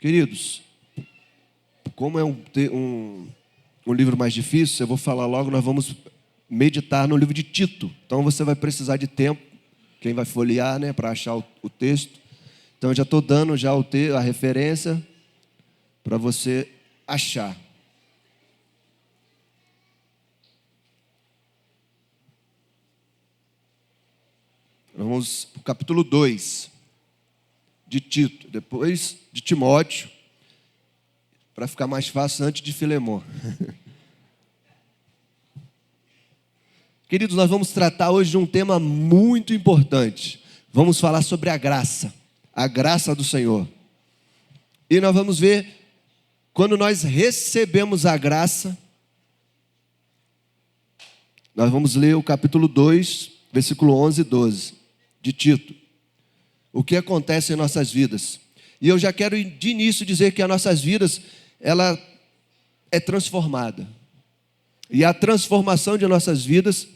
Queridos, como é um livro mais difícil, eu vou falar logo, nós vamos meditar no livro de Tito. Então você vai precisar de tempo, quem vai folhear, né, para achar o texto. Então eu já estou dando já a referência para você achar. Vamos para o capítulo 2 de Tito, depois de Timóteo, para ficar mais fácil, antes de Filemon. Queridos, nós vamos tratar hoje de um tema muito importante. Vamos falar sobre a graça do Senhor. E nós vamos ver, quando nós recebemos a graça, nós vamos ler o capítulo 2, versículo 11 e 12, de Tito. O que acontece em nossas vidas. E eu já quero de início dizer que as nossas vidas, ela é transformada. E a transformação de nossas vidas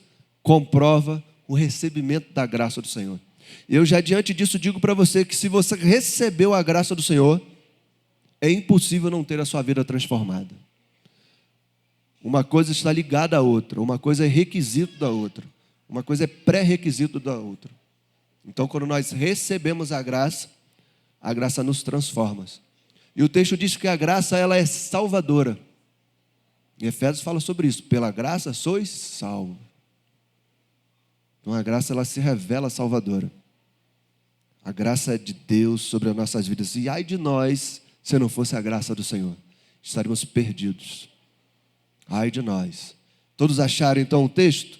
comprova o recebimento da graça do Senhor. Eu já diante disso digo para você que se você recebeu a graça do Senhor, é impossível não ter a sua vida transformada. Uma coisa está ligada à outra, uma coisa é requisito da outra, uma coisa é pré-requisito da outra. Então, quando nós recebemos a graça nos transforma. E o texto diz que a graça, ela é salvadora. Em Efésios fala sobre isso. Pela graça sois salvos. Então, a graça, ela se revela salvadora. A graça é de Deus sobre as nossas vidas. E ai de nós, se não fosse a graça do Senhor. Estaríamos perdidos. Ai de nós. Todos acharam, então, o texto?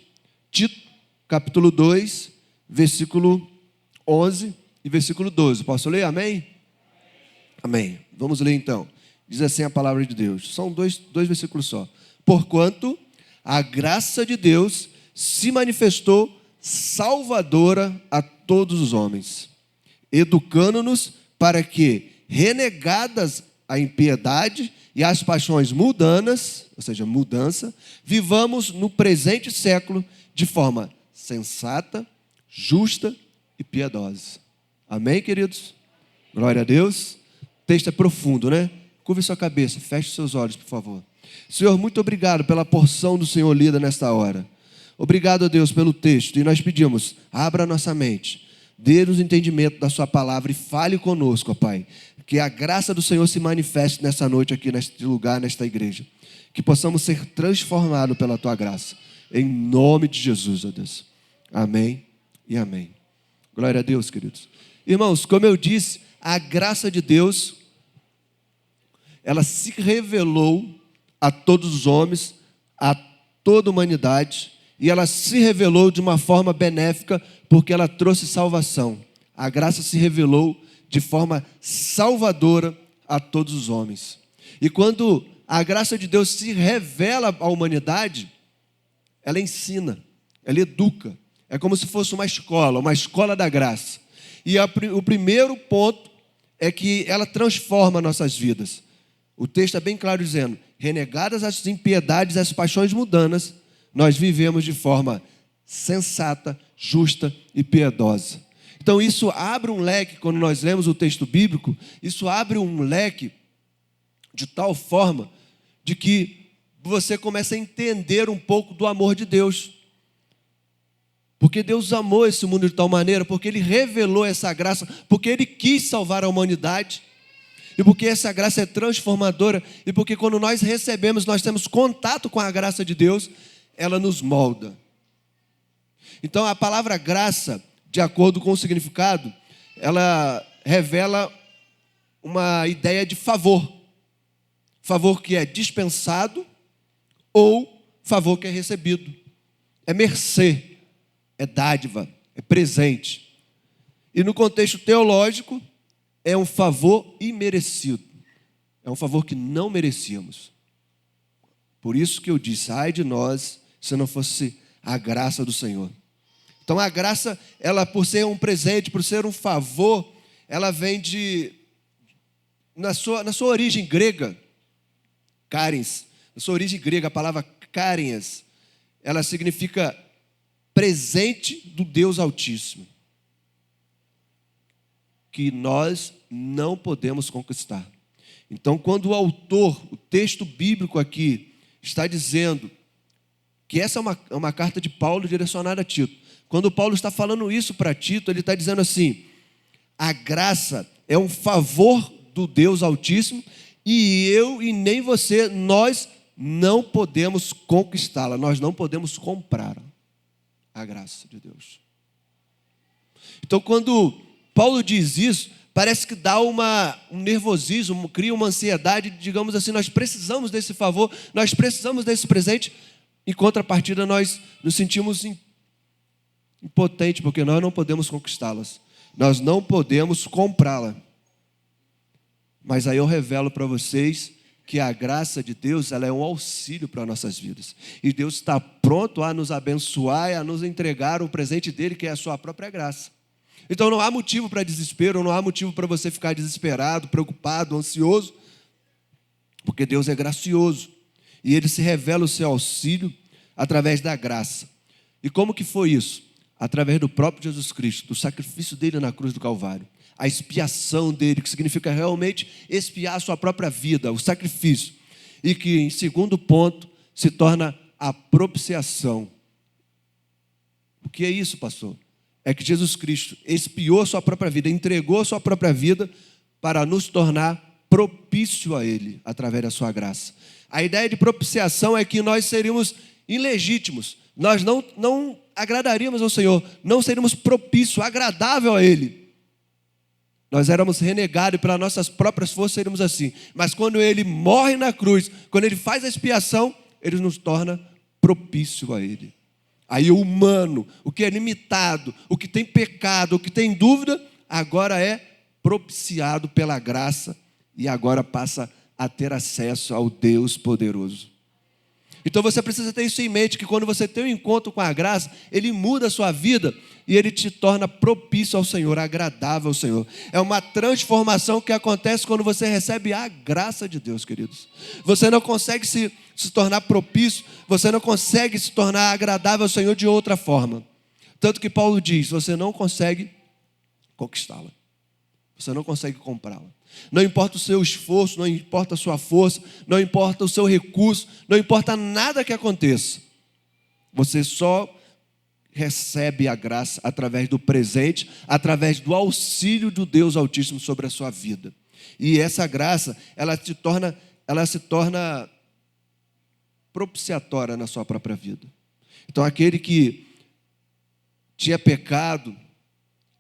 Tito, capítulo 2, versículo 11 e versículo 12. Posso ler? Amém? Amém. Vamos ler então. Diz assim a palavra de Deus. São dois versículos só. Porquanto a graça de Deus se manifestou salvadora a todos os homens, educando-nos para que, renegadas a impiedade e as paixões mundanas, ou seja, mudança, vivamos no presente século de forma sensata, justa e piedosa. Amém, queridos? Glória a Deus. O texto é profundo, né? Curve sua cabeça, feche seus olhos, por favor. Senhor, muito obrigado pela porção do Senhor lida nesta hora. Obrigado a Deus pelo texto. E nós pedimos, abra a nossa mente, dê-nos entendimento da sua palavra e fale conosco, ó Pai. Que a graça do Senhor se manifeste nessa noite aqui, neste lugar, nesta igreja. Que possamos ser transformados pela tua graça. Em nome de Jesus, ó Deus. Amém e amém. Glória a Deus, queridos. Irmãos, como eu disse, a graça de Deus, ela se revelou a todos os homens, a toda a humanidade, e ela se revelou de uma forma benéfica, porque ela trouxe salvação. A graça se revelou de forma salvadora a todos os homens. E quando a graça de Deus se revela à humanidade, ela ensina, ela educa. É como se fosse uma escola da graça. E o primeiro ponto é que ela transforma nossas vidas. O texto é bem claro dizendo, renegadas as impiedades e as paixões mundanas, nós vivemos de forma sensata, justa e piedosa. Então isso abre um leque, quando nós lemos o texto bíblico, isso abre um leque de tal forma de que você começa a entender um pouco do amor de Deus. Porque Deus amou esse mundo de tal maneira, porque Ele revelou essa graça, porque Ele quis salvar a humanidade, e porque essa graça é transformadora, e porque quando nós recebemos, nós temos contato com a graça de Deus, ela nos molda. Então a palavra graça, de acordo com o significado, ela revela uma ideia de favor. Favor que é dispensado ou favor que é recebido. É mercê. É dádiva, é presente. E no contexto teológico, é um favor imerecido. É um favor que não merecíamos. Por isso que eu disse, ai de nós, se não fosse a graça do Senhor. Então a graça, ela por ser um presente, por ser um favor, ela vem na sua origem grega, carens, na sua origem grega, a palavra carens, ela significa presente do Deus Altíssimo, que nós não podemos conquistar. Então, quando o autor, o texto bíblico aqui, está dizendo que essa é uma carta de Paulo direcionada a Tito. Quando Paulo está falando isso para Tito, ele está dizendo assim: a graça é um favor do Deus Altíssimo e eu e nem você, nós não podemos conquistá-la, nós não podemos comprar a graça de Deus. Então, quando Paulo diz isso, parece que dá um nervosismo, cria uma ansiedade, digamos assim, nós precisamos desse favor, nós precisamos desse presente. Em contrapartida, nós nos sentimos impotentes, porque nós não podemos conquistá-las, nós não podemos comprá-la. Mas aí eu revelo para vocês que a graça de Deus, ela é um auxílio para nossas vidas. E Deus está pronto a nos abençoar e a nos entregar o presente dele, que é a sua própria graça. Então não há motivo para desespero, não há motivo para você ficar desesperado, preocupado, ansioso, porque Deus é gracioso. E ele se revela o seu auxílio através da graça. E como que foi isso? Através do próprio Jesus Cristo, do sacrifício dele na cruz do Calvário. A expiação dele, que significa realmente expiar a sua própria vida, o sacrifício. E que, em segundo ponto, se torna a propiciação. O que é isso, pastor? É que Jesus Cristo expiou a sua própria vida, entregou a sua própria vida para nos tornar propício a ele, através da sua graça. A ideia de propiciação é que nós seríamos ilegítimos, nós não agradaríamos ao Senhor, não seríamos propício, agradável a ele. Nós éramos renegados e pelas nossas próprias forças seríamos assim. Mas quando ele morre na cruz, quando ele faz a expiação, ele nos torna propício a ele. Aí o humano, o que é limitado, o que tem pecado, o que tem dúvida, agora é propiciado pela graça e agora passa a ter acesso ao Deus poderoso. Então você precisa ter isso em mente, que quando você tem um encontro com a graça, ele muda a sua vida e ele te torna propício ao Senhor, agradável ao Senhor. É uma transformação que acontece quando você recebe a graça de Deus, queridos. Você não consegue se tornar propício, você não consegue se tornar agradável ao Senhor de outra forma. Tanto que Paulo diz, você não consegue conquistá-la. Você não consegue comprá-la. Não importa o seu esforço, não importa a sua força, não importa o seu recurso, não importa nada que aconteça. Você só recebe a graça através do presente, através do auxílio do Deus Altíssimo sobre a sua vida. E essa graça, ela se torna propiciatória na sua própria vida. Então, aquele que tinha pecado,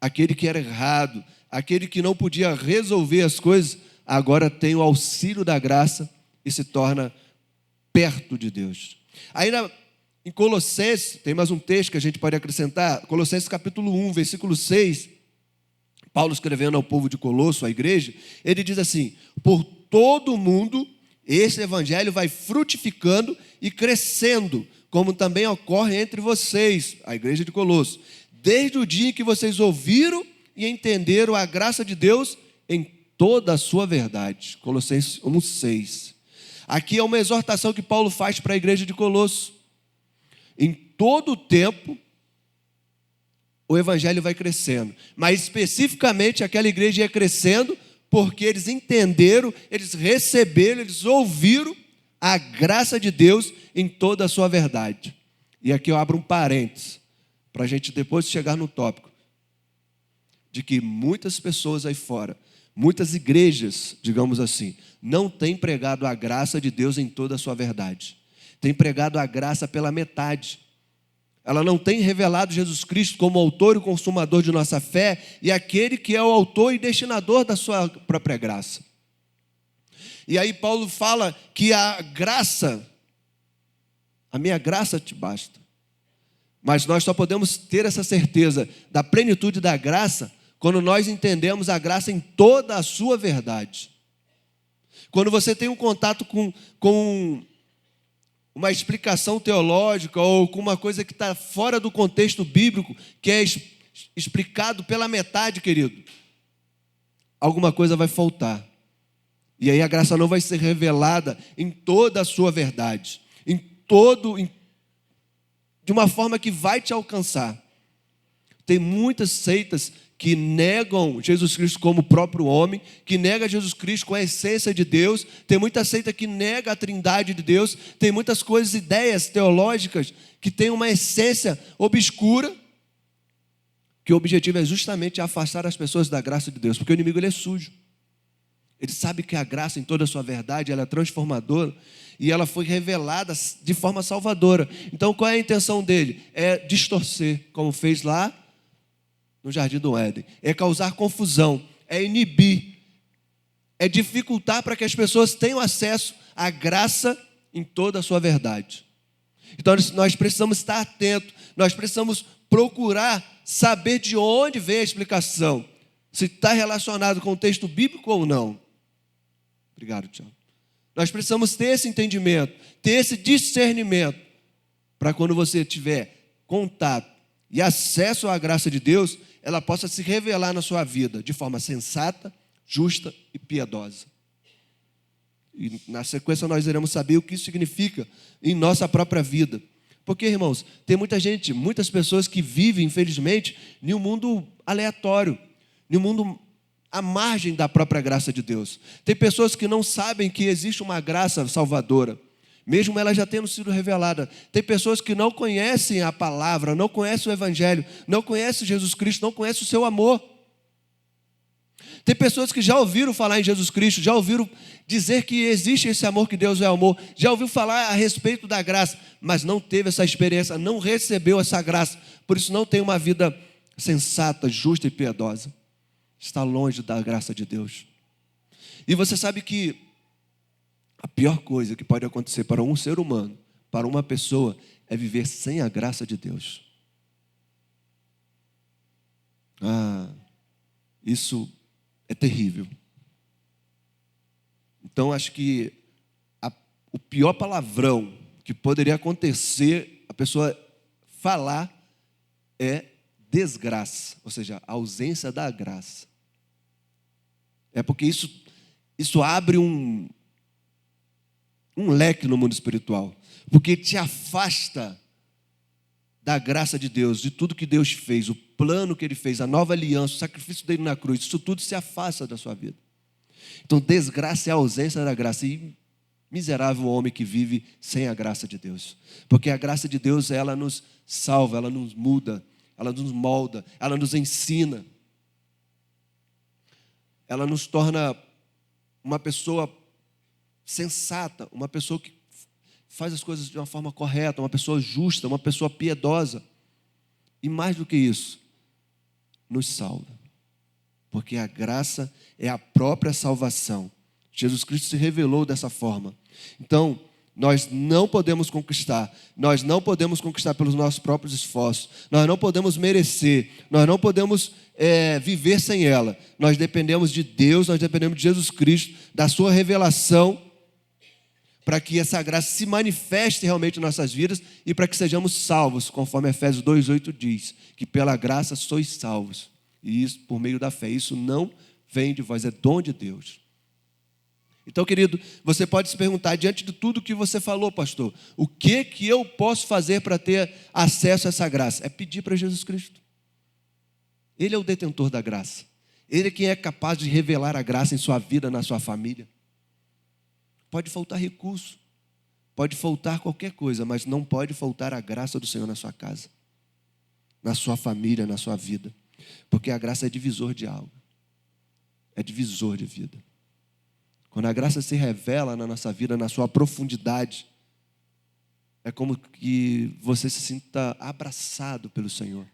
aquele que era errado, aquele que não podia resolver as coisas, agora tem o auxílio da graça e se torna perto de Deus. Aí em Colossenses, tem mais um texto que a gente pode acrescentar, Colossenses capítulo 1, versículo 6, Paulo escrevendo ao povo de Colosso, à igreja, ele diz assim: por todo o mundo, esse evangelho vai frutificando e crescendo, como também ocorre entre vocês, a igreja de Colosso, desde o dia em que vocês ouviram e entenderam a graça de Deus em toda a sua verdade. Colossenses 1,6. Aqui é uma exortação que Paulo faz para a igreja de Colosso. Em todo o tempo, o evangelho vai crescendo. Mas especificamente aquela igreja ia crescendo porque eles entenderam, eles receberam, eles ouviram a graça de Deus em toda a sua verdade. E aqui eu abro um parênteses, para a gente depois chegar no tópico. De que muitas pessoas aí fora, muitas igrejas, digamos assim, não têm pregado a graça de Deus em toda a sua verdade. Tem pregado a graça pela metade. Ela não tem revelado Jesus Cristo como autor e consumador de nossa fé e aquele que é o autor e destinador da sua própria graça. E aí Paulo fala que a minha graça te basta. Mas nós só podemos ter essa certeza da plenitude da graça quando nós entendemos a graça em toda a sua verdade. Quando você tem um contato com uma explicação teológica ou com uma coisa que está fora do contexto bíblico, que é explicado pela metade, querido, alguma coisa vai faltar. E aí a graça não vai ser revelada em toda a sua verdade, de uma forma que vai te alcançar. Tem muitas seitas que negam Jesus Cristo como próprio homem, que nega Jesus Cristo com a essência de Deus. Tem muita seita que nega a trindade de Deus. Tem muitas coisas, ideias teológicas que têm uma essência obscura, que o objetivo é justamente afastar as pessoas da graça de Deus, porque o inimigo ele é sujo. Ele sabe que a graça em toda a sua verdade, ela é transformadora e ela foi revelada de forma salvadora. Então qual é a intenção dele? É distorcer, como fez lá no Jardim do Éden. É causar confusão, é inibir, é dificultar para que as pessoas tenham acesso à graça em toda a sua verdade. Então nós precisamos estar atentos, nós precisamos procurar saber de onde vem a explicação, se está relacionado com o texto bíblico ou não. Obrigado, Tiago. Nós precisamos ter esse entendimento, ter esse discernimento, para quando você tiver contato e acesso à graça de Deus, ela possa se revelar na sua vida de forma sensata, justa e piedosa. E na sequência nós iremos saber o que isso significa em nossa própria vida. Porque, irmãos, tem muita gente, muitas pessoas que vivem, infelizmente, em um mundo aleatório, em um mundo à margem da própria graça de Deus. Tem pessoas que não sabem que existe uma graça salvadora, mesmo ela já tendo sido revelada. Tem pessoas que não conhecem a palavra, não conhecem o Evangelho, não conhecem Jesus Cristo, não conhecem o seu amor. Tem pessoas que já ouviram falar em Jesus Cristo, já ouviram dizer que existe esse amor, que Deus é amor, já ouviu falar a respeito da graça, mas não teve essa experiência, não recebeu essa graça, por isso não tem uma vida sensata, justa e piedosa. Está longe da graça de Deus. E você sabe que a pior coisa que pode acontecer para um ser humano, para uma pessoa, é viver sem a graça de Deus. Isso é terrível. Então, acho que o pior palavrão que poderia acontecer a pessoa falar é desgraça, ou seja, a ausência da graça. É porque isso abre um leque no mundo espiritual, porque te afasta da graça de Deus, de tudo que Deus fez, o plano que Ele fez, a nova aliança, o sacrifício dele na cruz, isso tudo se afasta da sua vida. Então, desgraça é a ausência da graça, e miserável o homem que vive sem a graça de Deus, porque a graça de Deus, ela nos salva, ela nos muda, ela nos molda, ela nos ensina, ela nos torna uma pessoa sensata, uma pessoa que faz as coisas de uma forma correta, uma pessoa justa, uma pessoa piedosa. E mais do que isso, nos salva. Porque a graça é a própria salvação. Jesus Cristo se revelou dessa forma. Então, nós não podemos conquistar pelos nossos próprios esforços, nós não podemos merecer, nós não podemos viver sem ela. Nós dependemos de Deus, nós dependemos de Jesus Cristo, da sua revelação, para que essa graça se manifeste realmente em nossas vidas e para que sejamos salvos, conforme Efésios 2:8 diz, que pela graça sois salvos, e isso por meio da fé. Isso não vem de vós, é dom de Deus. Então, querido, você pode se perguntar, diante de tudo que você falou, pastor, o que eu posso fazer para ter acesso a essa graça? É pedir para Jesus Cristo. Ele é o detentor da graça. Ele é quem é capaz de revelar a graça em sua vida, na sua família. Pode faltar recurso, pode faltar qualquer coisa, mas não pode faltar a graça do Senhor na sua casa, na sua família, na sua vida. Porque a graça é divisor de algo, é divisor de vida. Quando a graça se revela na nossa vida, na sua profundidade, é como que você se sinta abraçado pelo Senhor,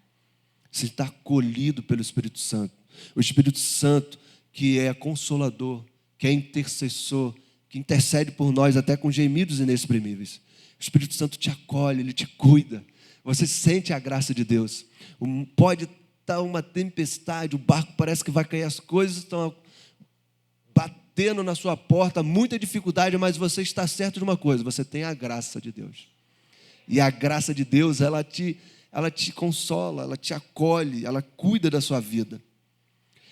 se sinta acolhido pelo Espírito Santo. O Espírito Santo que é consolador, que é intercessor, que intercede por nós até com gemidos inexprimíveis. O Espírito Santo te acolhe, Ele te cuida. Você sente a graça de Deus. Pode estar uma tempestade, o barco parece que vai cair, as coisas estão batendo na sua porta, muita dificuldade, mas você está certo de uma coisa, você tem a graça de Deus. E a graça de Deus, ela te consola, ela te acolhe, ela cuida da sua vida.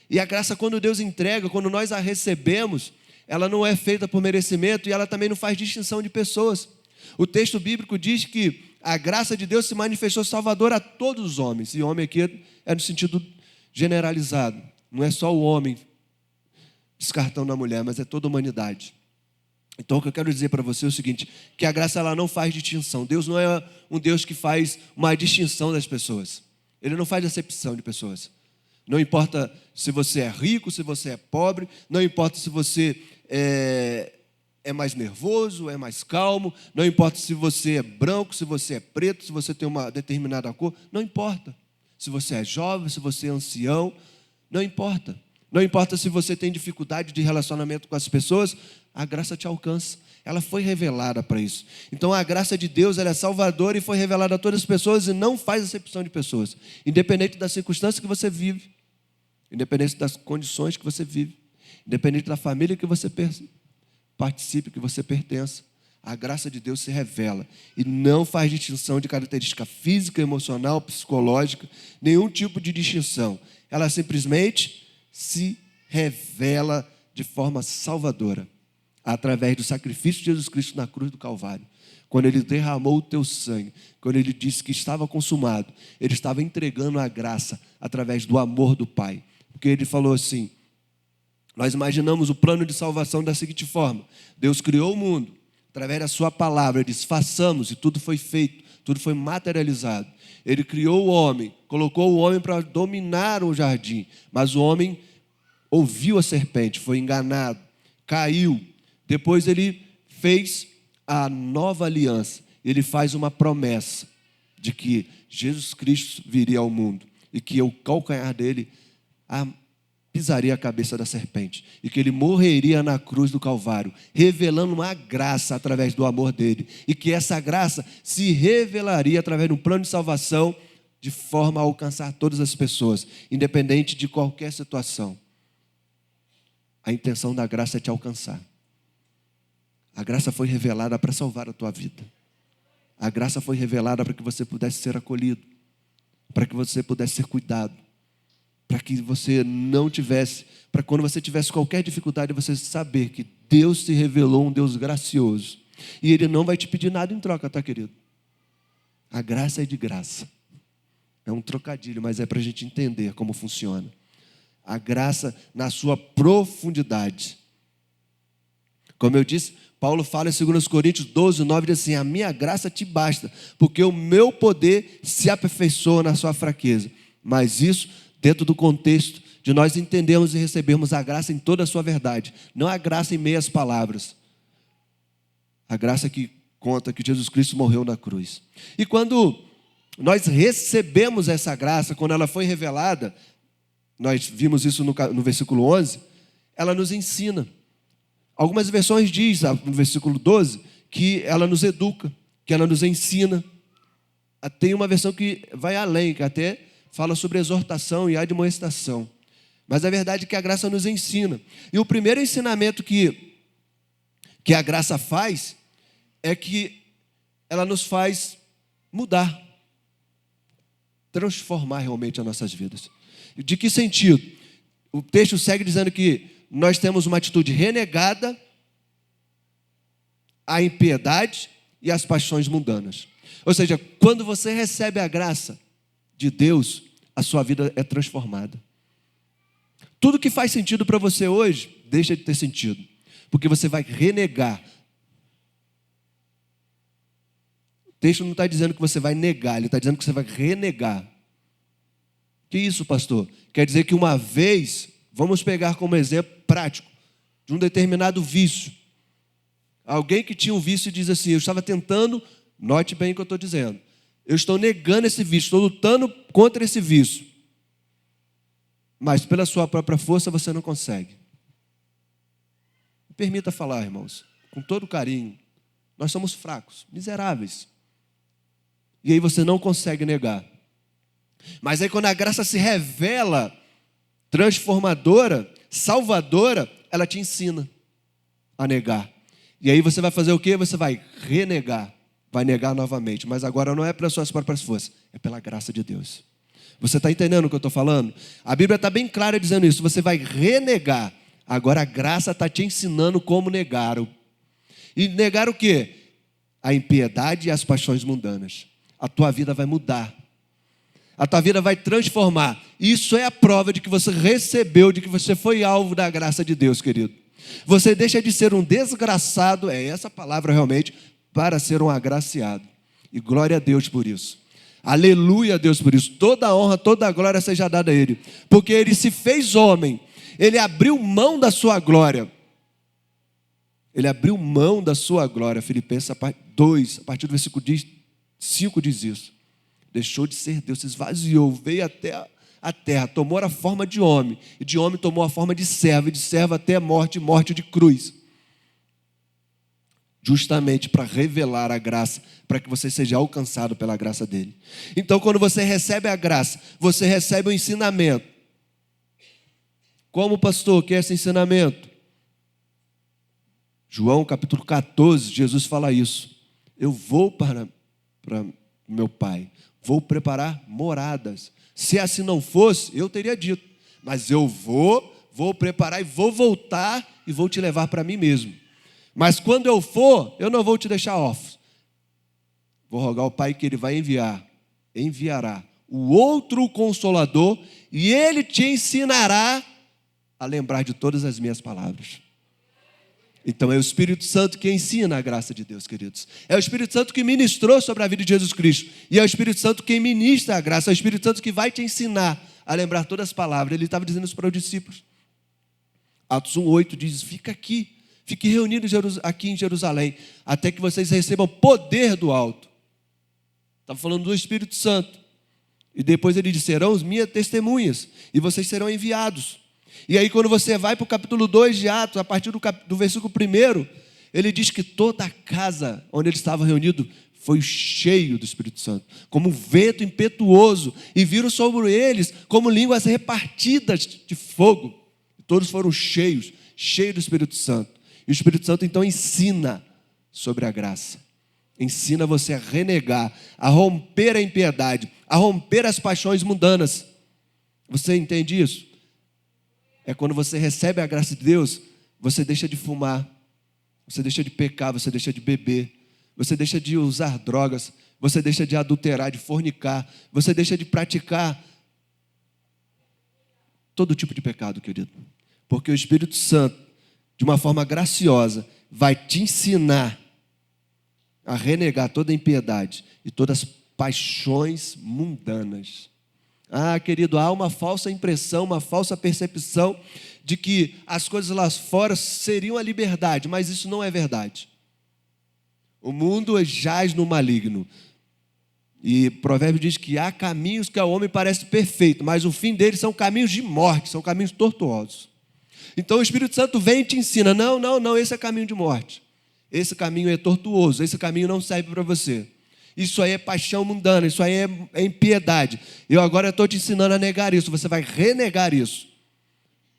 E a graça, quando Deus entrega, quando nós a recebemos, ela não é feita por merecimento e ela também não faz distinção de pessoas. O texto bíblico diz que a graça de Deus se manifestou salvadora a todos os homens. E homem aqui é no sentido generalizado. Não é só o homem descartando a mulher, mas é toda a humanidade. Então, o que eu quero dizer para você é o seguinte, que a graça ela não faz distinção. Deus não é um Deus que faz uma distinção das pessoas. Ele não faz acepção de pessoas. Não importa se você é rico, se você é pobre, não importa se você é mais nervoso, é mais calmo, não importa se você é branco, se você é preto, se você tem uma determinada cor, não importa. Se você é jovem, se você é ancião, não importa. Não importa se você tem dificuldade de relacionamento com as pessoas, a graça te alcança. Ela foi revelada para isso. Então a graça de Deus ela é salvadora e foi revelada a todas as pessoas e não faz acepção de pessoas. Independente das circunstâncias que você vive, independente das condições que você vive, independente da família que você participe, que você pertença, a graça de Deus se revela e não faz distinção de característica física, emocional, psicológica, nenhum tipo de distinção. Ela simplesmente se revela de forma salvadora, através do sacrifício de Jesus Cristo na cruz do Calvário. Quando Ele derramou o teu sangue, quando Ele disse que estava consumado, Ele estava entregando a graça através do amor do Pai. Porque Ele falou assim, nós imaginamos o plano de salvação da seguinte forma, Deus criou o mundo, através da sua palavra, Ele disse, façamos, e tudo foi feito, tudo foi materializado. Ele criou o homem, colocou o homem para dominar o jardim, mas o homem ouviu a serpente, foi enganado, caiu. Depois ele fez a nova aliança. Ele faz uma promessa de que Jesus Cristo viria ao mundo e que o calcanhar dele pisaria a cabeça da serpente e que ele morreria na cruz do Calvário, revelando uma graça através do amor dele e que essa graça se revelaria através de um plano de salvação de forma a alcançar todas as pessoas, independente de qualquer situação. A intenção da graça é te alcançar. A graça foi revelada para salvar a tua vida. A graça foi revelada para que você pudesse ser acolhido, para que você pudesse ser cuidado, para que você não tivesse, para quando você tivesse qualquer dificuldade, você saber que Deus se revelou um Deus gracioso. E Ele não vai te pedir nada em troca, tá, querido? A graça é de graça. É um trocadilho, mas é para a gente entender como funciona. A graça na sua profundidade. Como eu disse, Paulo fala em 2 Coríntios 12, 9, diz assim, a minha graça te basta, porque o meu poder se aperfeiçoa na sua fraqueza. Mas isso dentro do contexto de nós entendermos e recebermos a graça em toda a sua verdade. Não a graça em meias palavras. A graça que conta que Jesus Cristo morreu na cruz. E quando nós recebemos essa graça, quando ela foi revelada, nós vimos isso no versículo 11, ela nos ensina. Algumas versões dizem, no versículo 12, que ela nos educa, que ela nos ensina. Tem uma versão que vai além, que até fala sobre exortação e admoestação. Mas a verdade é que a graça nos ensina. E o primeiro ensinamento que a graça faz é que ela nos faz mudar, transformar realmente as nossas vidas. De que sentido? O texto segue dizendo que nós temos uma atitude renegada à impiedade e às paixões mundanas. Ou seja, quando você recebe a graça de Deus, a sua vida é transformada. Tudo que faz sentido para você hoje, deixa de ter sentido. Porque você vai renegar. O texto não está dizendo que você vai negar, ele está dizendo que você vai renegar. Que isso, pastor? Quer dizer que uma vez, vamos pegar como exemplo prático, de um determinado vício. Alguém que tinha um vício e diz assim, eu estava tentando, note bem o que eu estou dizendo, eu estou negando esse vício, estou lutando contra esse vício. Mas pela sua própria força você não consegue. Me permita falar, irmãos, com todo carinho, nós somos fracos, miseráveis. E aí você não consegue negar. Mas aí quando a graça se revela transformadora, salvadora, ela te ensina a negar. E aí você vai fazer o quê? Você vai renegar, vai negar novamente. Mas agora não é pelas suas próprias forças, é pela graça de Deus. Você está entendendo o que eu estou falando? A Bíblia está bem clara dizendo isso. Você vai renegar. Agora a graça está te ensinando como negar. E negar o quê? A impiedade e as paixões mundanas. A tua vida vai mudar. A tua vida vai transformar. Isso é a prova de que você recebeu, de que você foi alvo da graça de Deus, querido. Você deixa de ser um desgraçado, é essa palavra realmente, para ser um agraciado. E glória a Deus por isso. Aleluia a Deus por isso. Toda a honra, toda a glória seja dada a Ele. Porque Ele se fez homem. Ele abriu mão da sua glória. Ele abriu mão da sua glória. Filipenses 2, a partir do versículo 5 diz isso. Deixou de ser Deus, se esvaziou, veio até a terra, tomou a forma de homem, e de homem tomou a forma de servo, e de servo até a morte, morte de cruz. Justamente para revelar a graça, para que você seja alcançado pela graça dele. Então, quando você recebe a graça, você recebe o ensinamento. Como, pastor, que é esse ensinamento? João capítulo 14, Jesus fala isso. Eu vou para meu Pai, vou preparar moradas. Se assim não fosse, eu teria dito. Mas eu vou preparar e vou voltar e vou te levar para mim mesmo. Mas quando eu for, eu não vou te deixar órfão. Vou rogar ao Pai que Ele vai enviará o outro Consolador e Ele te ensinará a lembrar de todas as minhas palavras. Então é o Espírito Santo que ensina a graça de Deus, queridos. É o Espírito Santo que ministrou sobre a vida de Jesus Cristo. E é o Espírito Santo quem ministra a graça. É o Espírito Santo que vai te ensinar a lembrar todas as palavras. Ele estava dizendo isso para os discípulos. Atos 1:8 diz, fique reunido aqui em Jerusalém, até que vocês recebam poder do alto. Estava falando do Espírito Santo. E depois ele disse, serão as minhas testemunhas, e vocês serão enviados. E aí quando você vai para o capítulo 2 de Atos, a partir do versículo 1, ele diz que toda a casa onde ele estava reunido foi cheio do Espírito Santo, como um vento impetuoso, e viram sobre eles como línguas repartidas de fogo. Todos foram cheios do Espírito Santo. E o Espírito Santo então ensina sobre a graça. Ensina você a renegar, a romper a impiedade, a romper as paixões mundanas. Você entende isso? É quando você recebe a graça de Deus, você deixa de fumar, você deixa de pecar, você deixa de beber, você deixa de usar drogas, você deixa de adulterar, de fornicar, você deixa de praticar todo tipo de pecado, querido. Porque o Espírito Santo, de uma forma graciosa, vai te ensinar a renegar toda a impiedade e todas as paixões mundanas. Ah, querido, há uma falsa impressão, uma falsa percepção de que as coisas lá fora seriam a liberdade, mas isso não é verdade. O mundo jaz no maligno. E o provérbio diz que há caminhos que ao homem parece perfeito, mas o fim deles são caminhos de morte, são caminhos tortuosos. Então o Espírito Santo vem e te ensina, não, esse é caminho de morte. Esse caminho é tortuoso, esse caminho não serve para você. Isso aí é paixão mundana, isso aí é impiedade. Eu agora estou te ensinando a negar isso, você vai renegar isso.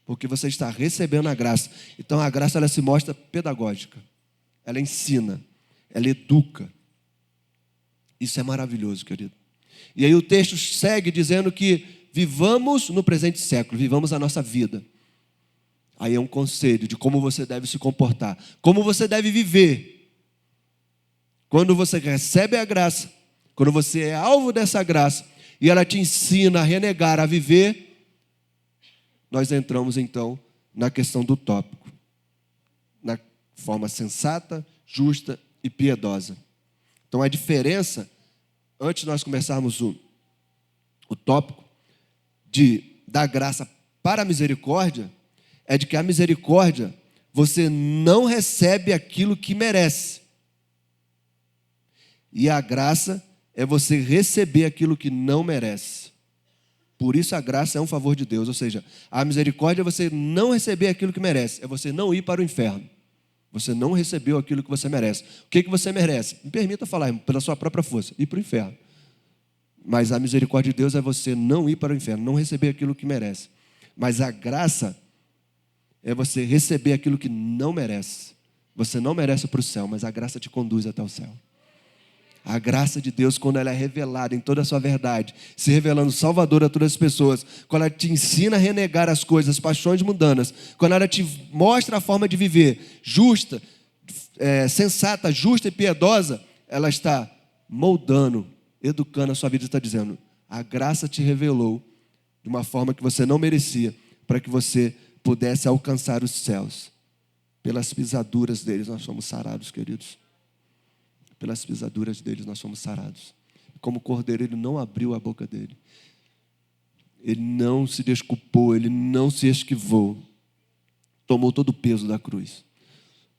Porque você está recebendo a graça. Então a graça ela se mostra pedagógica. Ela ensina, ela educa. Isso é maravilhoso, querido. E aí o texto segue dizendo que vivamos no presente século, vivamos a nossa vida. Aí é um conselho de como você deve se comportar, como você deve viver. Quando você recebe a graça, quando você é alvo dessa graça, e ela te ensina a renegar, a viver, nós entramos então na questão do tópico, na forma sensata, justa e piedosa. Então a diferença, antes de nós começarmos o tópico, da graça para a misericórdia, é de que a misericórdia, você não recebe aquilo que merece. E a graça é você receber aquilo que não merece. Por isso a graça é um favor de Deus. Ou seja, a misericórdia é você não receber aquilo que merece. É você não ir para o inferno. Você não recebeu aquilo que você merece. O que você merece? Me permita falar, irmão, pela sua própria força, ir para o inferno. Mas a misericórdia de Deus é você não ir para o inferno, não receber aquilo que merece. Mas a graça é você receber aquilo que não merece. Você não merece para o céu, mas a graça te conduz até o céu. A graça de Deus, quando ela é revelada em toda a sua verdade, se revelando salvador a todas as pessoas, quando ela te ensina a renegar as coisas, as paixões mundanas, quando ela te mostra a forma de viver justa, sensata, justa e piedosa, ela está moldando, educando a sua vida, está dizendo, A graça te revelou de uma forma que você não merecia, para que você pudesse alcançar os céus. Pelas pisaduras deles nós somos sarados, queridos. Pelas pisaduras deles nós somos sarados. Como cordeiro, ele não abriu a boca dele. Ele não se desculpou, ele não se esquivou. Tomou todo o peso da cruz.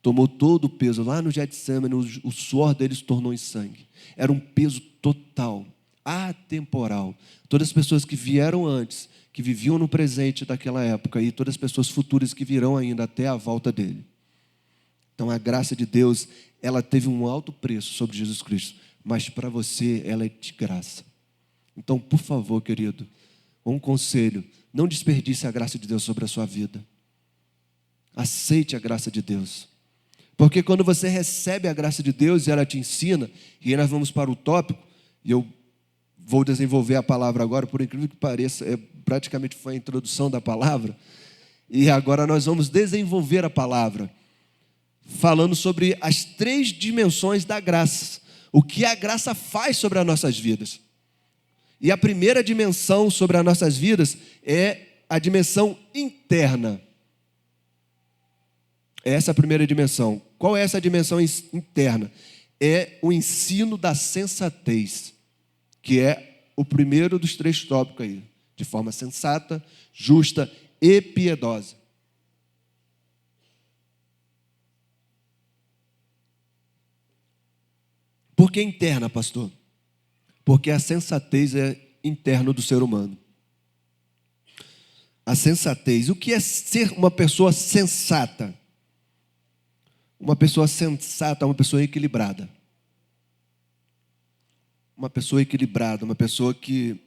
Tomou todo o peso. Lá no Getsemane, o suor dele se tornou em sangue. Era um peso total, atemporal. Todas as pessoas que vieram antes, que viviam no presente daquela época, e todas as pessoas futuras que virão ainda até a volta dele. Então a graça de Deus, ela teve um alto preço sobre Jesus Cristo, mas para você ela é de graça. Então, por favor, querido, um conselho: não desperdice a graça de Deus sobre a sua vida. Aceite a graça de Deus. Porque quando você recebe a graça de Deus e ela te ensina, e aí nós vamos para o tópico, e eu vou desenvolver a palavra agora, por incrível que pareça, praticamente foi a introdução da palavra, e agora nós vamos desenvolver a palavra, falando sobre as 3 dimensões da graça, o que a graça faz sobre as nossas vidas. E a primeira dimensão sobre as nossas vidas é a dimensão interna. Essa é a primeira dimensão. Qual é essa dimensão interna? É o ensino da sensatez, que é o primeiro dos 3 tópicos aí. De forma sensata, justa e piedosa. Por que interna, pastor? Porque a sensatez é interna do ser humano. A sensatez. O que é ser uma pessoa sensata? Uma pessoa sensata é uma pessoa equilibrada. Uma pessoa equilibrada, uma pessoa que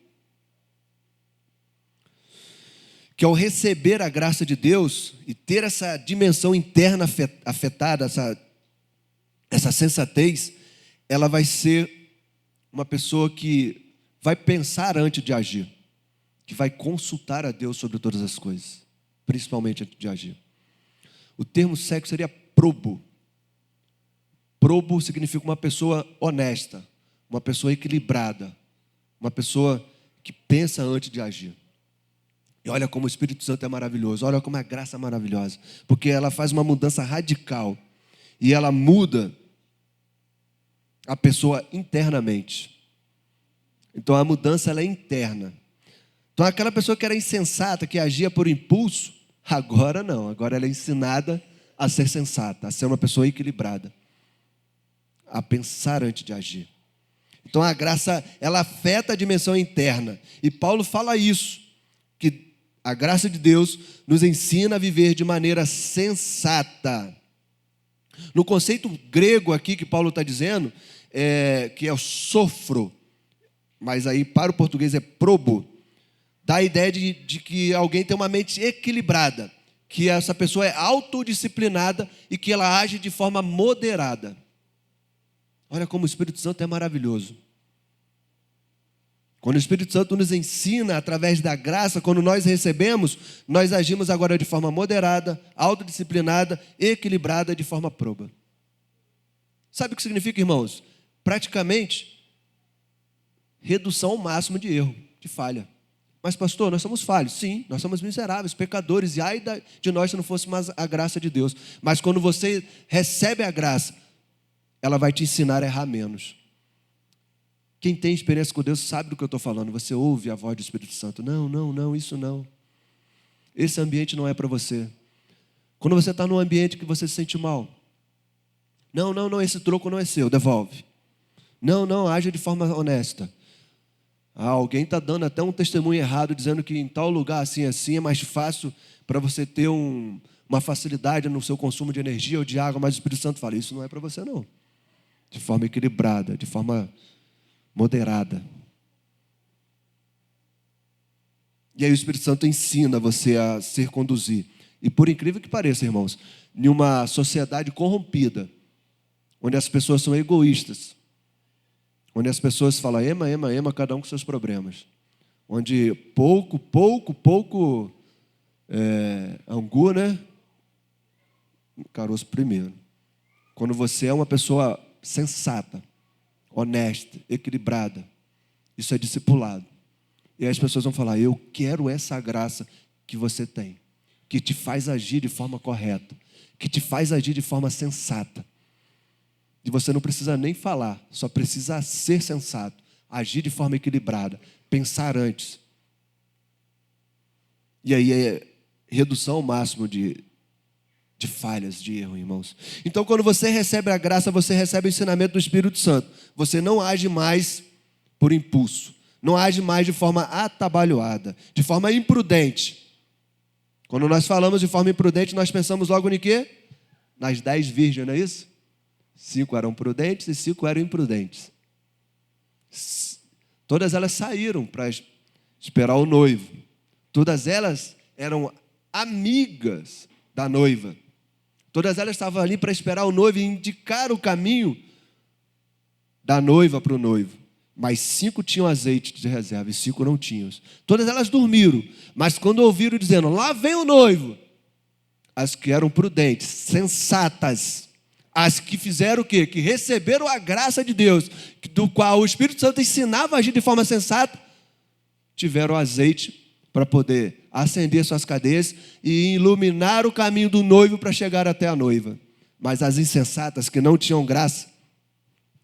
ao receber a graça de Deus e ter essa dimensão interna afetada, essa sensatez, ela vai ser uma pessoa que vai pensar antes de agir, que vai consultar a Deus sobre todas as coisas, principalmente antes de agir. O termo certo seria probo. Probo significa uma pessoa honesta, uma pessoa equilibrada, uma pessoa que pensa antes de agir. E olha como o Espírito Santo é maravilhoso, olha como a graça é maravilhosa, porque ela faz uma mudança radical e ela muda a pessoa internamente. Então a mudança ela é interna. Então aquela pessoa que era insensata, que agia por impulso, agora não, agora ela é ensinada a ser sensata, a ser uma pessoa equilibrada, a pensar antes de agir. Então a graça, ela afeta a dimensão interna. E Paulo fala isso, que a graça de Deus nos ensina a viver de maneira sensata. No conceito grego aqui que Paulo está dizendo, que é o sofro, mas aí para o português é probo, dá a ideia de que alguém tem uma mente equilibrada, que essa pessoa é autodisciplinada e que ela age de forma moderada. Olha como o Espírito Santo é maravilhoso. Quando o Espírito Santo nos ensina através da graça, quando nós recebemos, nós agimos agora de forma moderada, autodisciplinada, equilibrada, de forma proba. Sabe o que significa, irmãos? Praticamente, redução ao máximo de erro, de falha. Mas pastor, nós somos falhos. Sim, nós somos miseráveis, pecadores. E ai de nós se não fosse mais a graça de Deus. Mas quando você recebe a graça, ela vai te ensinar a errar menos. Quem tem experiência com Deus sabe do que eu estou falando. Você ouve a voz do Espírito Santo. Não, isso não. Esse ambiente não é para você. Quando você está num ambiente que você se sente mal. Não, esse troco não é seu, devolve. Não, age de forma honesta. Alguém está dando até um testemunho errado, dizendo que em tal lugar assim é mais fácil para você ter uma facilidade no seu consumo de energia ou de água, mas o Espírito Santo fala, isso não é para você não. De forma equilibrada, de forma moderada. E aí o Espírito Santo ensina você a se conduzir. E por incrível que pareça, irmãos, em uma sociedade corrompida, onde as pessoas são egoístas, onde as pessoas falam ema, cada um com seus problemas, onde pouco angu, né? Caroço primeiro. Quando você é uma pessoa sensata, honesta, equilibrada, isso é discipulado. E aí as pessoas vão falar: eu quero essa graça que você tem, que te faz agir de forma correta, que te faz agir de forma sensata. E você não precisa nem falar, só precisa ser sensato, agir de forma equilibrada, pensar antes. E aí é redução ao máximo de falhas, de erro, irmãos. Então, quando você recebe a graça, você recebe o ensinamento do Espírito Santo. Você não age mais por impulso, não age mais de forma atabalhoada, de forma imprudente. Quando nós falamos de forma imprudente, nós pensamos logo em quê? Nas 10 virgens, não é isso? 5 eram prudentes e 5 eram imprudentes. Todas elas saíram para esperar o noivo. Todas elas eram amigas da noiva. Todas elas estavam ali para esperar o noivo e indicar o caminho da noiva para o noivo. Mas 5 tinham azeite de reserva e 5 não tinham. Todas elas dormiram, mas quando ouviram dizendo: lá vem o noivo, as que eram prudentes, sensatas, as que fizeram o quê? Que receberam a graça de Deus, do qual o Espírito Santo ensinava a agir de forma sensata, tiveram azeite para poder acender suas cadeias e iluminar o caminho do noivo para chegar até a noiva. Mas as insensatas, que não tinham graça,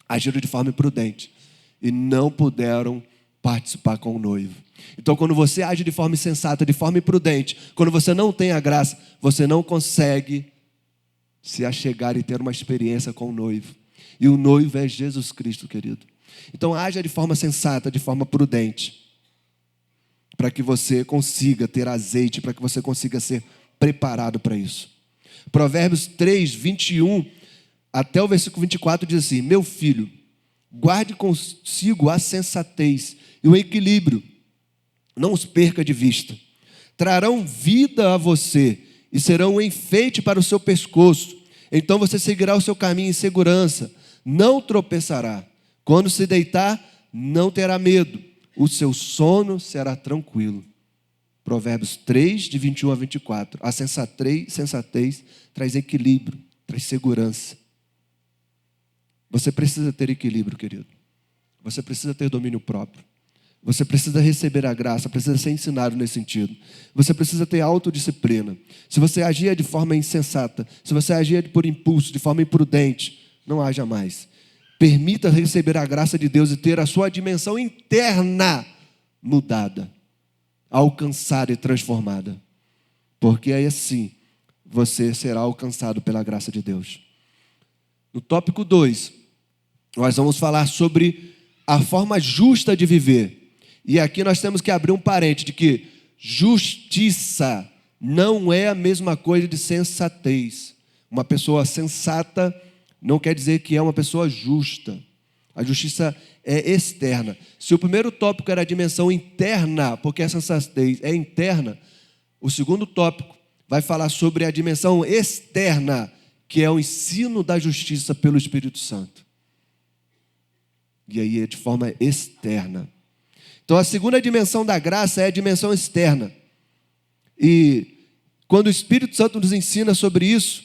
agiram de forma imprudente e não puderam participar com o noivo. Então, quando você age de forma insensata, de forma imprudente, quando você não tem a graça, você não consegue se achegar e ter uma experiência com o noivo. E o noivo é Jesus Cristo, querido. Então, haja de forma sensata, de forma prudente, para que você consiga ter azeite, para que você consiga ser preparado para isso. Provérbios 3, 21 até o versículo 24 diz assim: meu filho, guarde consigo a sensatez e o equilíbrio, não os perca de vista. Trarão vida a você e serão um enfeite para o seu pescoço. Então você seguirá o seu caminho em segurança, não tropeçará. Quando se deitar, não terá medo. O seu sono será tranquilo. Provérbios 3, de 21 a 24. A sensatez traz equilíbrio, traz segurança. Você precisa ter equilíbrio, querido. Você precisa ter domínio próprio. Você precisa receber a graça, precisa ser ensinado nesse sentido. Você precisa ter autodisciplina. Se você agir de forma insensata, se você agir por impulso, de forma imprudente, não haja mais. Permita receber a graça de Deus e ter a sua dimensão interna mudada, alcançada e transformada. Porque aí assim você será alcançado pela graça de Deus. No tópico 2, nós vamos falar sobre a forma justa de viver. E aqui nós temos que abrir um parênteses de que justiça não é a mesma coisa de sensatez. Uma pessoa sensata não quer dizer que é uma pessoa justa. A justiça é externa. Se o primeiro tópico era a dimensão interna, porque a sensatez é interna, o segundo tópico vai falar sobre a dimensão externa, que é o ensino da justiça pelo Espírito Santo. E aí é de forma externa. Então a segunda dimensão da graça é a dimensão externa. E quando o Espírito Santo nos ensina sobre isso,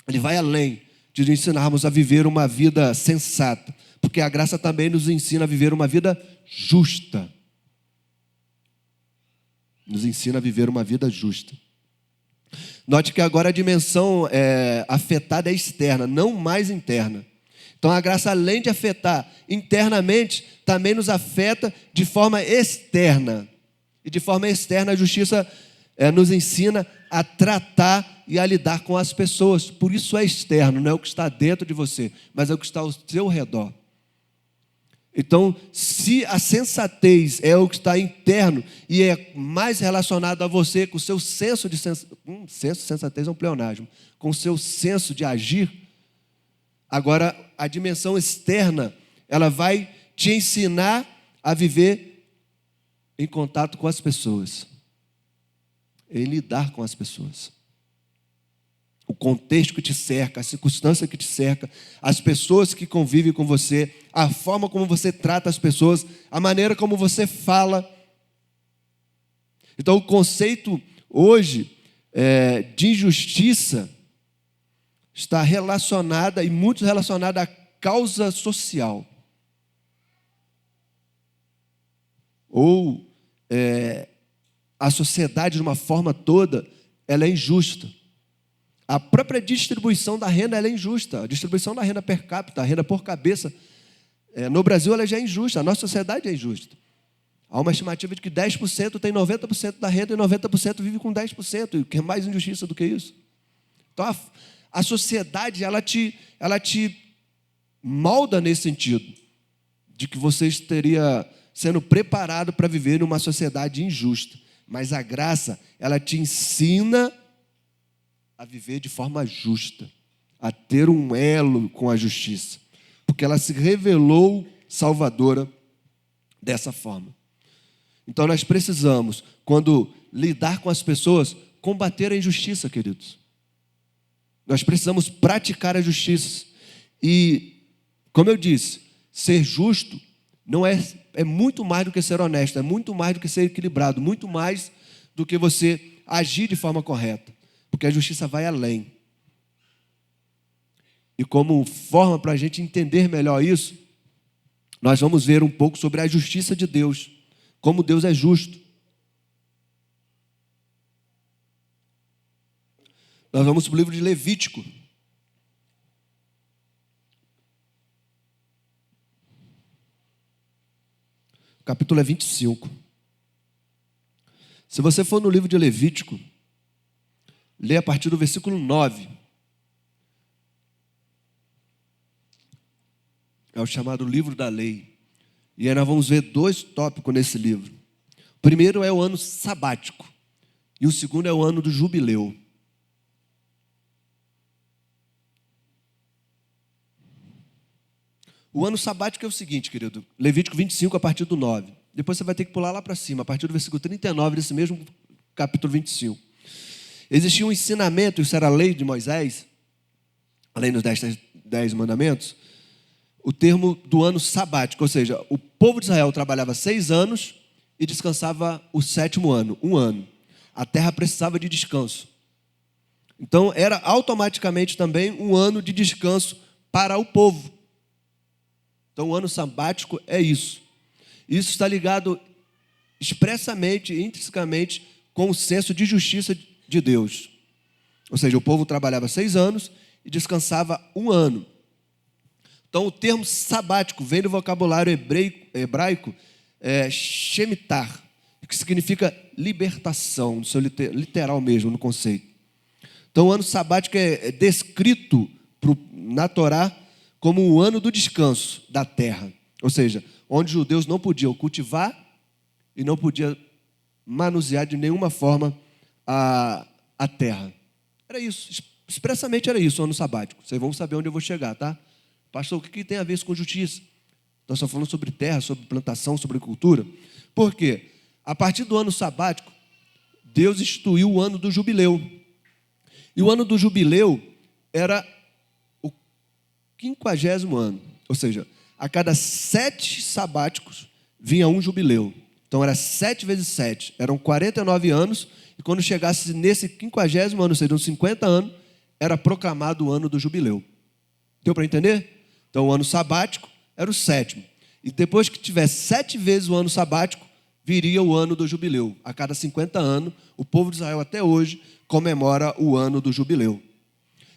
ele vai além de nos ensinarmos a viver uma vida sensata, porque a graça também nos ensina a viver uma vida justa. Nos ensina a viver uma vida justa. Note que agora a dimensão afetada é externa, não mais interna. Então a graça, além de afetar internamente, também nos afeta de forma externa. E de forma externa a justiça nos ensina a tratar e a lidar com as pessoas. Por isso é externo, não é o que está dentro de você, mas é o que está ao seu redor. Então, se a sensatez é o que está interno e é mais relacionado a você com o seu senso de sensatez é um pleonasmo, com o seu senso de agir, agora a dimensão externa, ela vai te ensinar a viver em contato com as pessoas, em lidar com as pessoas. O contexto que te cerca, a circunstância que te cerca, as pessoas que convivem com você, a forma como você trata as pessoas, a maneira como você fala. Então o conceito hoje de injustiça está relacionada, e muito relacionada à causa social. Ou a sociedade, de uma forma toda, ela é injusta. A própria distribuição da renda ela é injusta. A distribuição da renda per capita, a renda por cabeça, no Brasil ela já é injusta. A nossa sociedade é injusta. Há uma estimativa de que 10% tem 90% da renda e 90% vive com 10%. E que é mais injustiça do que isso? Então, a sociedade ela te molda nesse sentido, de que você estaria sendo preparado para viver numa sociedade injusta. Mas a graça, ela te ensina a viver de forma justa, a ter um elo com a justiça, porque ela se revelou salvadora dessa forma. Então nós precisamos, quando lidar com as pessoas, combater a injustiça, queridos. Nós precisamos praticar a justiça. E, como eu disse, ser justo não é muito mais do que ser honesto, é muito mais do que ser equilibrado, muito mais do que você agir de forma correta, porque a justiça vai além. E como forma para a gente entender melhor isso, nós vamos ver um pouco sobre a justiça de Deus, como Deus é justo. Nós vamos para o livro de Levítico. O capítulo é 25. Se você for no livro de Levítico, lê a partir do versículo 9. É o chamado livro da lei. E aí nós vamos ver dois tópicos nesse livro. O primeiro é o ano sabático. E o segundo é o ano do jubileu. O ano sabático é o seguinte, querido. Levítico 25, a partir do 9. Depois você vai ter que pular lá para cima, a partir do versículo 39 desse mesmo capítulo 25. Existia um ensinamento, isso era a lei de Moisés, além dos 10 mandamentos, o termo do ano sabático, ou seja, o povo de Israel trabalhava 6 anos e descansava o 7º ano, 1 ano. A terra precisava de descanso. Então, era automaticamente também um ano de descanso para o povo. Então, o ano sabático é isso. Isso está ligado expressamente, intrinsecamente, com o senso de justiça de Deus. Ou seja, o povo trabalhava 6 anos e descansava 1 ano. Então, o termo sabático vem do vocabulário hebraico shemitar, que significa libertação, no seu literal mesmo, no conceito. Então, o ano sabático é descrito na Torá como o ano do descanso da terra. Ou seja, onde os judeus não podiam cultivar e não podiam manusear de nenhuma forma a terra. Era isso, expressamente era isso, o ano sabático. Vocês vão saber onde eu vou chegar, tá? Pastor, o que tem a ver isso com justiça? Nós estamos falando sobre terra, sobre plantação, sobre cultura. Por quê? A partir do ano sabático, Deus instituiu o ano do jubileu. E o ano do jubileu era o 50º ano. Ou seja, a cada 7 sabáticos vinha um jubileu. Então era 7 vezes 7, eram 49 anos. E quando chegasse nesse 50º ano, ou seja, uns 50 anos, era proclamado o ano do jubileu. Deu para entender? Então, o ano sabático era o 7º. E depois que tivesse 7 vezes o ano sabático, viria o ano do jubileu. A cada 50 anos, o povo de Israel até hoje comemora o ano do jubileu.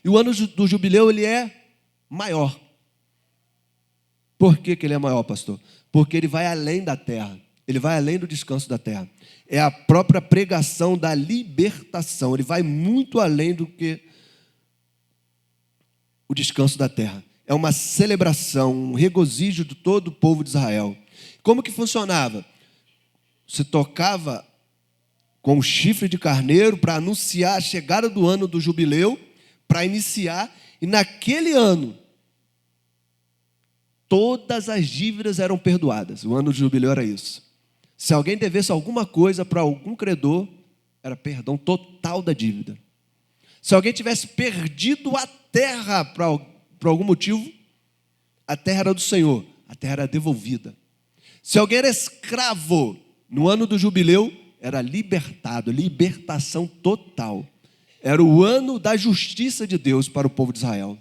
E o ano do jubileu, ele é maior. Por que ele é maior, pastor? Porque ele vai além da terra. Ele vai além do descanso da terra. É a própria pregação da libertação. Ele vai muito além do que o descanso da terra. É uma celebração, um regozijo de todo o povo de Israel. Como que funcionava? Se tocava com o chifre de carneiro para anunciar a chegada do ano do jubileu, para iniciar, e naquele ano, todas as dívidas eram perdoadas. O ano do jubileu era isso. Se alguém devesse alguma coisa para algum credor, era perdão total da dívida. Se alguém tivesse perdido a terra por algum motivo, a terra era do Senhor, a terra era devolvida. Se alguém era escravo, no ano do jubileu, era libertado, libertação total. Era o ano da justiça de Deus para o povo de Israel.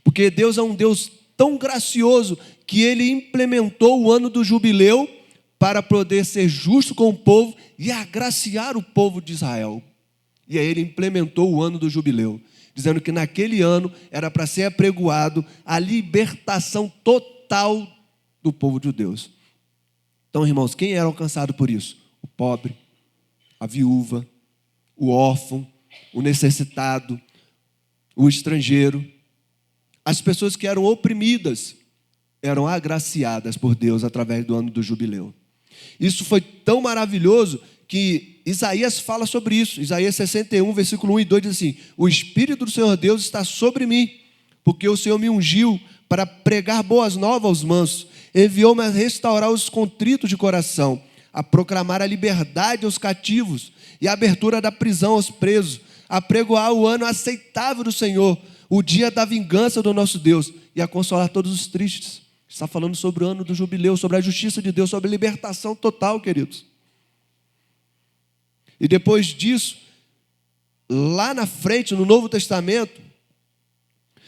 Porque Deus é um Deus tão gracioso que Ele implementou o ano do jubileu para poder ser justo com o povo e agraciar o povo de Israel. E aí ele implementou o ano do jubileu, dizendo que naquele ano era para ser apregoado a libertação total do povo de Deus. Então, irmãos, quem era alcançado por isso? O pobre, a viúva, o órfão, o necessitado, o estrangeiro. As pessoas que eram oprimidas eram agraciadas por Deus através do ano do jubileu. Isso foi tão maravilhoso que Isaías fala sobre isso. Isaías 61, versículo 1 e 2 diz assim: o Espírito do Senhor Deus está sobre mim, porque o Senhor me ungiu para pregar boas novas aos mansos, enviou-me a restaurar os contritos de coração, a proclamar a liberdade aos cativos e a abertura da prisão aos presos, a pregoar o ano aceitável do Senhor, o dia da vingança do nosso Deus, e a consolar todos os tristes. Está falando sobre o ano do jubileu, sobre a justiça de Deus, sobre a libertação total, queridos. E depois disso, lá na frente, no Novo Testamento,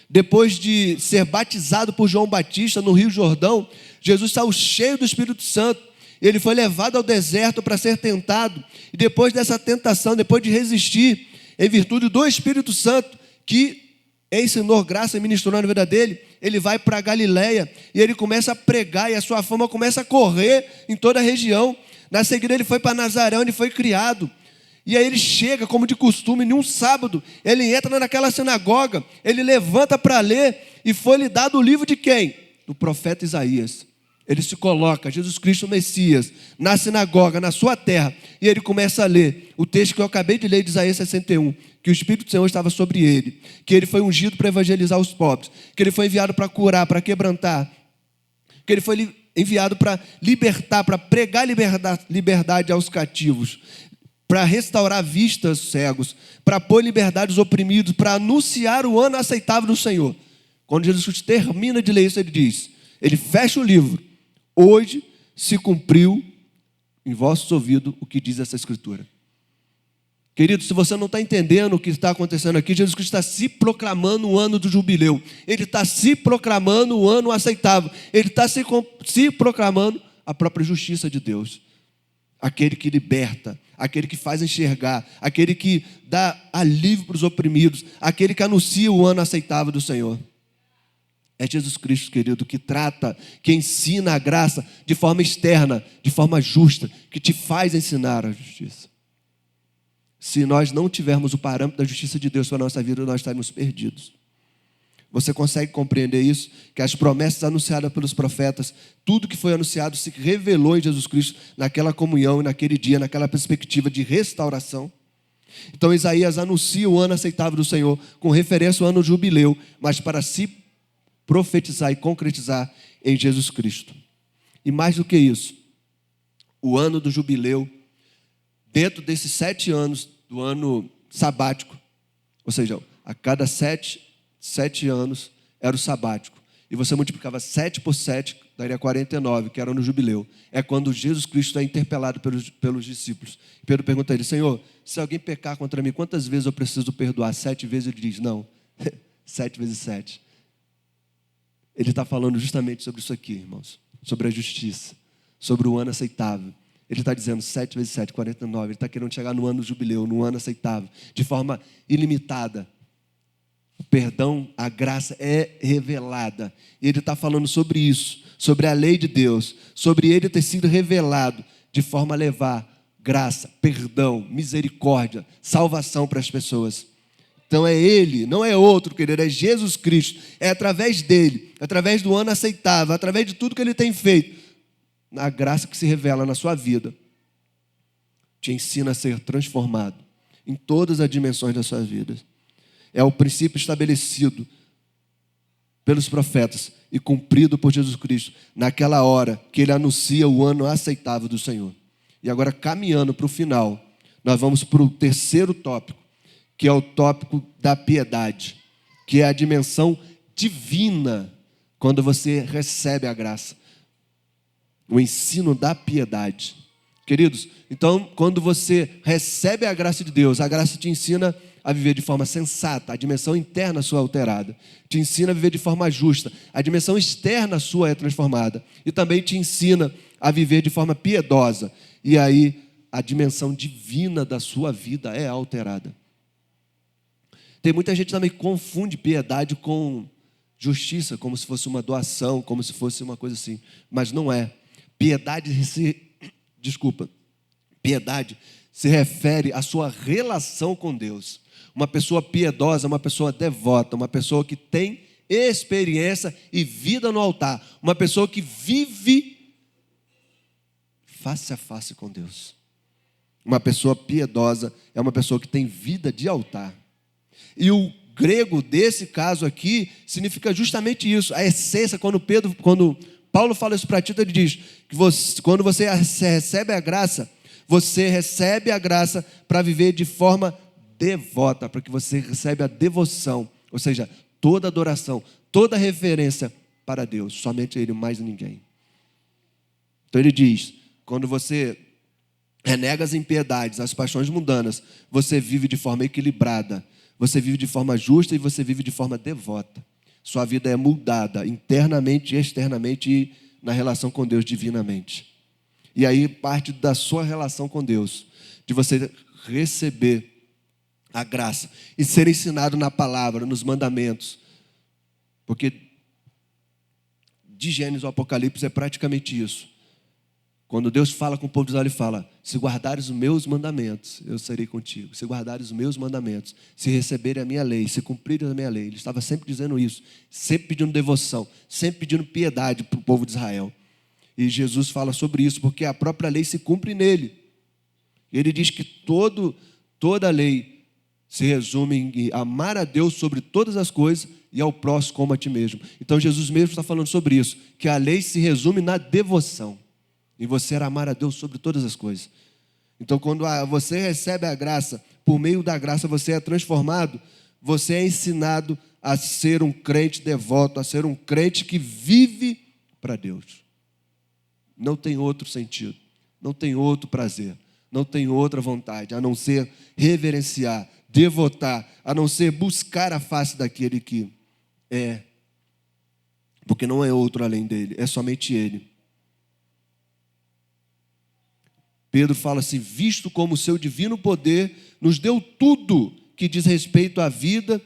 depois de ser batizado por João Batista no Rio Jordão, Jesus saiu cheio do Espírito Santo. Ele foi levado ao deserto para ser tentado. E depois dessa tentação, depois de resistir, em virtude do Espírito Santo, que ensinou graça e ministrou na vida dele, ele vai para a Galileia e ele começa a pregar e a sua fama começa a correr em toda a região. Na seguida ele foi para Nazaré, onde foi criado. E aí ele chega, como de costume, em um sábado, ele entra naquela sinagoga, ele levanta para ler, e foi-lhe dado o livro de quem? Do profeta Isaías. Ele se coloca, Jesus Cristo Messias, na sinagoga, na sua terra, e ele começa a ler o texto que eu acabei de ler de Isaías 61, que o Espírito do Senhor estava sobre ele, que ele foi ungido para evangelizar os pobres, que ele foi enviado para curar, para quebrantar, que ele foi enviado para libertar, para pregar liberdade aos cativos, para restaurar vistas cegos, para pôr liberdade aos oprimidos, para anunciar o ano aceitável do Senhor. Quando Jesus Cristo termina de ler isso, ele diz, ele fecha o livro: hoje se cumpriu em vossos ouvidos o que diz essa escritura. Querido, se você não está entendendo o que está acontecendo aqui, Jesus Cristo está se proclamando o ano do jubileu, ele está se proclamando o ano aceitável, ele está se proclamando a própria justiça de Deus, aquele que liberta, aquele que faz enxergar, aquele que dá alívio para os oprimidos, aquele que anuncia o ano aceitável do Senhor. É Jesus Cristo, querido, que trata, que ensina a graça de forma externa, de forma justa, que te faz ensinar a justiça. Se nós não tivermos o parâmetro da justiça de Deus para a nossa vida, nós estaremos perdidos. Você consegue compreender isso? Que as promessas anunciadas pelos profetas, tudo que foi anunciado se revelou em Jesus Cristo naquela comunhão e naquele dia, naquela perspectiva de restauração. Então Isaías anuncia o ano aceitável do Senhor, com referência ao ano do jubileu, mas para se profetizar e concretizar em Jesus Cristo. E mais do que isso, o ano do jubileu, dentro desses 7 anos do ano sabático, ou seja, a cada 7 anos era o sabático, e você multiplicava 7 por 7, daria 49, que era no jubileu. É quando Jesus Cristo é interpelado pelos discípulos. Pedro pergunta a ele: Senhor, se alguém pecar contra mim, quantas vezes eu preciso perdoar? 7 vezes? Ele diz: não, 7 vezes 7. Ele está falando justamente sobre isso aqui, irmãos, sobre a justiça, sobre o ano aceitável. Ele está dizendo 7 vezes 7, 49. Ele está querendo chegar no ano do jubileu, no ano aceitável, de forma ilimitada. O perdão, a graça é revelada. E ele está falando sobre isso, sobre a lei de Deus, sobre ele ter sido revelado, de forma a levar graça, perdão, misericórdia, salvação para as pessoas. Então é ele, não é outro, querido, é Jesus Cristo. É através dele, através do ano aceitável, através de tudo que ele tem feito, a graça que se revela na sua vida, te ensina a ser transformado em todas as dimensões da sua vida. É o princípio estabelecido pelos profetas e cumprido por Jesus Cristo naquela hora que ele anuncia o ano aceitável do Senhor. E agora, caminhando para o final, nós vamos para o terceiro tópico, que é o tópico da piedade, que é a dimensão divina quando você recebe a graça. O ensino da piedade. Queridos, então, quando você recebe a graça de Deus, a graça te ensina a viver de forma sensata, a dimensão interna sua é alterada. Te ensina a viver de forma justa, a dimensão externa sua é transformada. E também te ensina a viver de forma piedosa. E aí a dimensão divina da sua vida é alterada. Tem muita gente também que confunde piedade com justiça, como se fosse uma doação, como se fosse uma coisa assim. Mas não é. Piedade se refere à sua relação com Deus. Uma pessoa piedosa, uma pessoa devota, uma pessoa que tem experiência e vida no altar. Uma pessoa que vive face a face com Deus. Uma pessoa piedosa é uma pessoa que tem vida de altar. E o grego desse caso aqui significa justamente isso. A essência, quando Paulo fala isso para Tito, ele diz que quando você recebe a graça, você recebe a graça para viver de forma devota, para que você recebe a devoção, ou seja, toda adoração, toda referência para Deus, somente Ele, mais ninguém. Então ele diz, quando você renega as impiedades, as paixões mundanas, você vive de forma equilibrada, você vive de forma justa e você vive de forma devota. Sua vida é moldada internamente e externamente e na relação com Deus divinamente. E aí parte da sua relação com Deus, de você receber a graça e ser ensinado na palavra, nos mandamentos. Porque de Gênesis ao Apocalipse é praticamente isso. Quando Deus fala com o povo de Israel, Ele fala, se guardares os meus mandamentos, eu serei contigo. Se guardares os meus mandamentos, se receberem a minha lei, se cumprirem a minha lei. Ele estava sempre dizendo isso, sempre pedindo devoção, sempre pedindo piedade para o povo de Israel. E Jesus fala sobre isso, porque a própria lei se cumpre nele. Ele diz que toda a lei se resume em amar a Deus sobre todas as coisas e ao próximo como a ti mesmo. Então Jesus mesmo está falando sobre isso, que a lei se resume na devoção. E você era amar a Deus sobre todas as coisas. Então, quando você recebe a graça, por meio da graça você é transformado, você é ensinado a ser um crente devoto, a ser um crente que vive para Deus. Não tem outro sentido, não tem outro prazer, não tem outra vontade, a não ser reverenciar, devotar, a não ser buscar a face daquele que é. Porque não é outro além dele, é somente Ele. Pedro fala assim, visto como o seu divino poder nos deu tudo que diz respeito à vida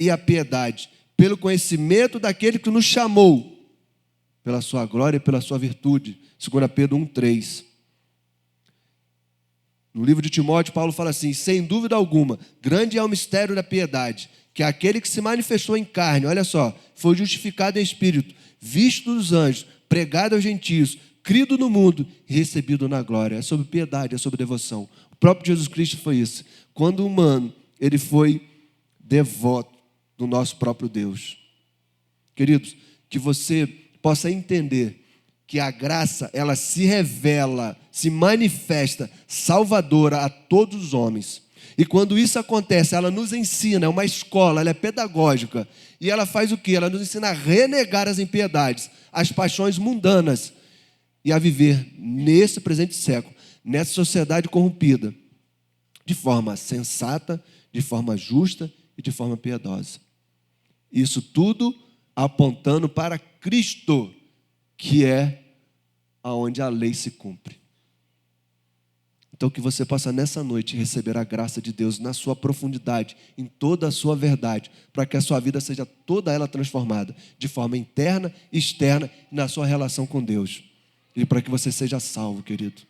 e à piedade, pelo conhecimento daquele que nos chamou, pela sua glória e pela sua virtude. 2 Pedro 1,3. No livro de Timóteo, Paulo fala assim, sem dúvida alguma, grande é o mistério da piedade, que aquele que se manifestou em carne, olha só, foi justificado em espírito, visto dos anjos, pregado aos gentios, crido no mundo e recebido na glória. É sobre piedade, é sobre devoção. O próprio Jesus Cristo foi isso. Quando humano, ele foi devoto do nosso próprio Deus. Queridos, que você possa entender que a graça, ela se revela, se manifesta salvadora a todos os homens. E quando isso acontece, ela nos ensina, é uma escola, ela é pedagógica. E ela faz o quê? Ela nos ensina a renegar as impiedades, as paixões mundanas, e a viver nesse presente século, nessa sociedade corrompida, de forma sensata, de forma justa e de forma piedosa. Isso tudo apontando para Cristo, que é aonde a lei se cumpre. Então que você possa nessa noite receber a graça de Deus na sua profundidade, em toda a sua verdade, para que a sua vida seja toda ela transformada, de forma interna, externa, na sua relação com Deus. E para que você seja salvo, querido.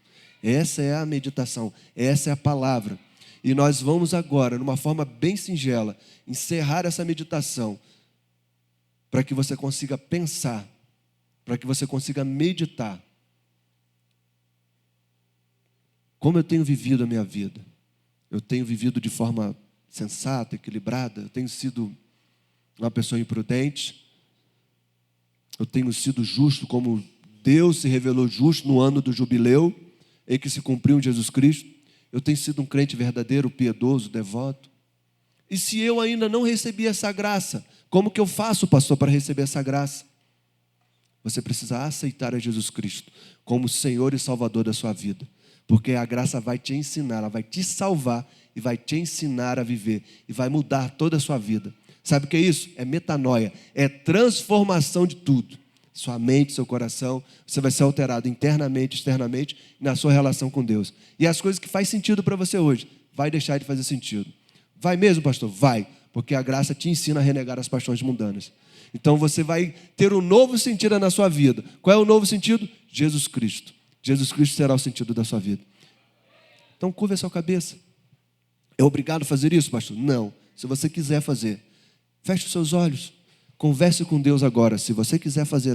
Essa é a meditação, essa é a palavra. E nós vamos agora, numa forma bem singela, encerrar essa meditação, para que você consiga pensar, para que você consiga meditar. Como eu tenho vivido a minha vida? Eu tenho vivido de forma sensata, equilibrada? Eu tenho sido uma pessoa imprudente? Eu tenho sido justo como Deus se revelou justo no ano do jubileu, em que se cumpriu em Jesus Cristo? Eu tenho sido um crente verdadeiro, piedoso, devoto? E se eu ainda não recebi essa graça, como que eu faço, pastor, para receber essa graça? Você precisa aceitar a Jesus Cristo como Senhor e Salvador da sua vida, porque a graça vai te ensinar, ela vai te salvar e vai te ensinar a viver e vai mudar toda a sua vida. Sabe o que é isso? É metanoia, é transformação de tudo. sua mente, seu coração. Você vai ser alterado internamente, externamente, na sua relação com Deus. E as coisas que faz sentido para você hoje, vai deixar de fazer sentido. Vai mesmo, pastor? Vai, porque a graça te ensina a renegar as paixões mundanas. Então você vai ter um novo sentido na sua vida. Qual é o novo sentido? Jesus Cristo. Jesus Cristo será o sentido da sua vida. Então curva a sua cabeça. É obrigado a fazer isso, pastor? Não. Se você quiser fazer, feche os seus olhos. Converse com Deus agora. Se você quiser fazer